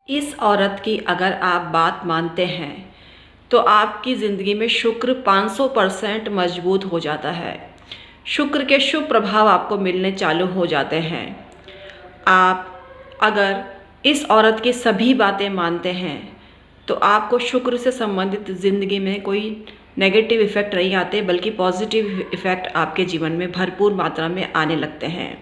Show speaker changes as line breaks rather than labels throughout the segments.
इस औरत की अगर आप बात मानते हैं तो आपकी ज़िंदगी में शुक्र 500% मजबूत हो जाता है। शुक्र के शुभ प्रभाव आपको मिलने चालू हो जाते हैं। आप अगर इस औरत की सभी बातें मानते हैं तो आपको शुक्र से संबंधित ज़िंदगी में कोई नेगेटिव इफ़ेक्ट नहीं आते, बल्कि पॉजिटिव इफ़ेक्ट आपके जीवन में भरपूर मात्रा में आने लगते हैं।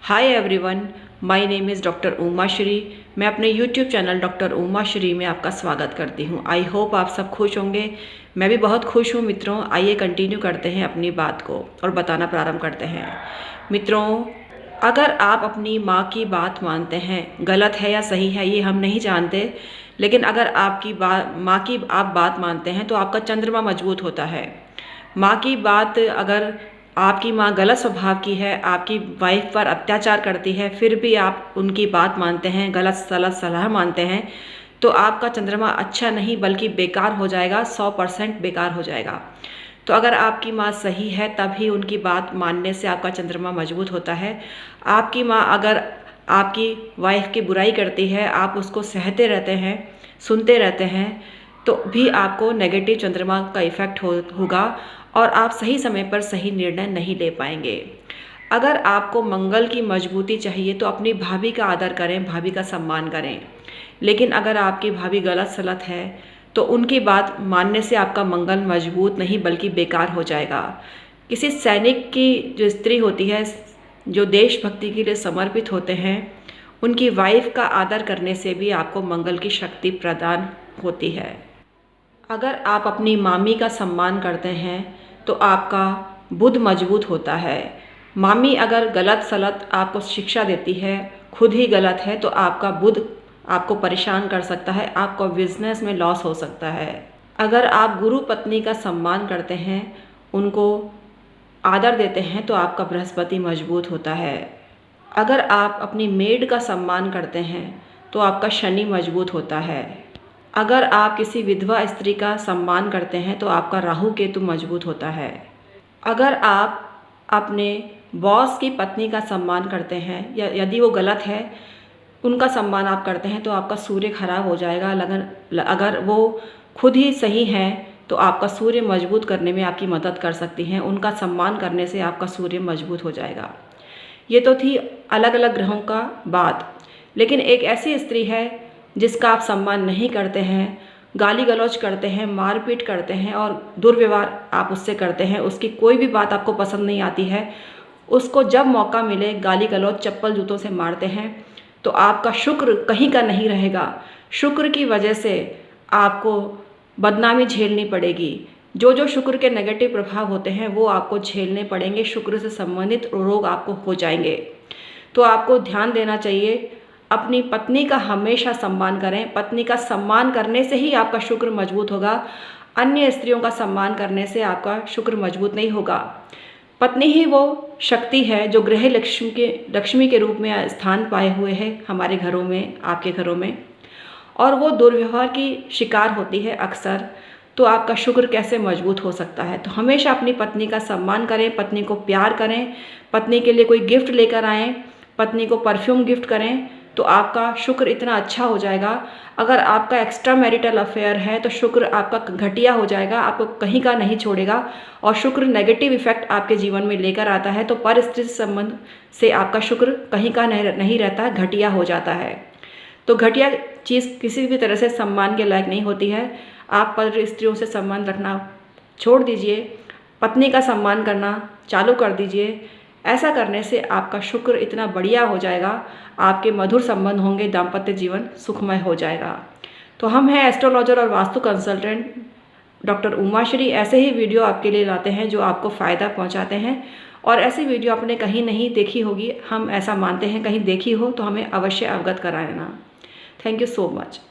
Hi everyone, my name is doctor Uma Shri. मैं अपने YouTube channel doctor Uma Shri में आपका स्वागत करती हूँ। आई होप आप सब खुश होंगे। मैं भी बहुत खुश हूँ मित्रों। आइए कंटिन्यू करते हैं अपनी बात को और बताना प्रारंभ करते हैं। मित्रों, अगर आप अपनी माँ की बात मानते हैं, गलत है या सही है ये हम नहीं जानते, लेकिन अगर आपकी माँ की आप बात मानते हैं तो आपका चंद्रमा मजबूत होता है। माँ की बात, अगर आपकी माँ गलत स्वभाव की है, आपकी वाइफ पर अत्याचार करती है, फिर भी आप उनकी बात मानते हैं, गलत सलाह मानते हैं, तो आपका चंद्रमा अच्छा नहीं बल्कि बेकार हो जाएगा, 100% बेकार हो जाएगा। तो अगर आपकी माँ सही है तभी उनकी बात मानने से आपका चंद्रमा मजबूत होता है। आपकी माँ अगर आपकी वाइफ की बुराई करती है, आप उसको सहते रहते हैं, सुनते रहते हैं, तो भी आपको नेगेटिव चंद्रमा का इफ़ेक्ट होगा और आप सही समय पर सही निर्णय नहीं ले पाएंगे। अगर आपको मंगल की मजबूती चाहिए तो अपनी भाभी का आदर करें, भाभी का सम्मान करें। लेकिन अगर आपकी भाभी गलत सलत है तो उनकी बात मानने से आपका मंगल मजबूत नहीं बल्कि बेकार हो जाएगा। किसी सैनिक की जो स्त्री होती है, जो देशभक्ति के लिए समर्पित होते हैं, उनकी वाइफ का आदर करने से भी आपको मंगल की शक्ति प्रदान होती है। अगर आप अपनी मामी का सम्मान करते हैं तो आपका बुध मजबूत होता है। मामी अगर गलत सलत आपको शिक्षा देती है, खुद ही गलत है, तो आपका बुध आपको परेशान कर सकता है, आपको बिजनेस में लॉस हो सकता है। अगर आप गुरु पत्नी का सम्मान करते हैं, उनको आदर देते हैं, तो आपका बृहस्पति मजबूत होता है। अगर आप अपनी मेड का सम्मान करते हैं तो आपका शनि मजबूत होता है। अगर आप किसी विधवा स्त्री का सम्मान करते हैं तो आपका राहु केतु मजबूत होता है। अगर आप अपने बॉस की पत्नी का सम्मान करते हैं या यदि वो गलत है उनका सम्मान आप करते हैं तो आपका सूर्य खराब हो जाएगा। अगर वो खुद ही सही हैं तो आपका सूर्य मजबूत करने में आपकी मदद कर सकती हैं। उनका सम्मान करने से आपका सूर्य मजबूत हो जाएगा। ये तो थी अलग अलग ग्रहों का बात, लेकिन एक ऐसी स्त्री है जिसका आप सम्मान नहीं करते हैं, गाली गलौज करते हैं, मारपीट करते हैं और दुर्व्यवहार आप उससे करते हैं, उसकी कोई भी बात आपको पसंद नहीं आती है, उसको जब मौका मिले गाली गलौज चप्पल जूतों से मारते हैं, तो आपका शुक्र कहीं का नहीं रहेगा। शुक्र की वजह से आपको बदनामी झेलनी पड़ेगी। जो शुक्र के नेगेटिव प्रभाव होते हैं वो आपको झेलने पड़ेंगे। शुक्र से संबंधित रोग आपको हो जाएंगे। तो आपको ध्यान देना चाहिए, अपनी पत्नी का हमेशा सम्मान करें। पत्नी का सम्मान करने से ही आपका शुक्र मजबूत होगा। अन्य स्त्रियों का सम्मान करने से आपका शुक्र मजबूत नहीं होगा। पत्नी ही वो शक्ति है जो गृह लक्ष्मी के रूप में स्थान पाए हुए है हमारे घरों में, आपके घरों में, और वो दुर्व्यवहार की शिकार होती है अक्सर। तो आपका शुक्र कैसे मजबूत हो सकता है? तो हमेशा अपनी पत्नी का सम्मान करें, पत्नी को प्यार करें, पत्नी के लिए कोई गिफ्ट लेकर आएँ, पत्नी को परफ्यूम गिफ्ट करें, तो आपका शुक्र इतना अच्छा हो जाएगा। अगर आपका एक्स्ट्रा मैरिटल अफेयर है तो शुक्र आपका घटिया हो जाएगा, आपको कहीं का नहीं छोड़ेगा। और शुक्र नेगेटिव इफेक्ट आपके जीवन में लेकर आता है, तो पर स्त्री संबंध से आपका शुक्र कहीं का नहीं रहता, घटिया हो जाता है। तो घटिया चीज़ किसी भी तरह से सम्मान के लायक नहीं होती है। आप पर स्त्रियों से सम्मान रखना छोड़ दीजिए, पत्नी का सम्मान करना चालू कर दीजिए। ऐसा करने से आपका शुक्र इतना बढ़िया हो जाएगा, आपके मधुर संबंध होंगे, दाम्पत्य जीवन सुखमय हो जाएगा। तो हम हैं एस्ट्रोलॉजर और वास्तु कंसल्टेंट डॉक्टर उमा श्री। ऐसे ही वीडियो आपके लिए लाते हैं जो आपको फ़ायदा पहुंचाते हैं, और ऐसी वीडियो आपने कहीं नहीं देखी होगी, हम ऐसा मानते हैं। कहीं देखी हो तो हमें अवश्य अवगत कराना। Thank you so much.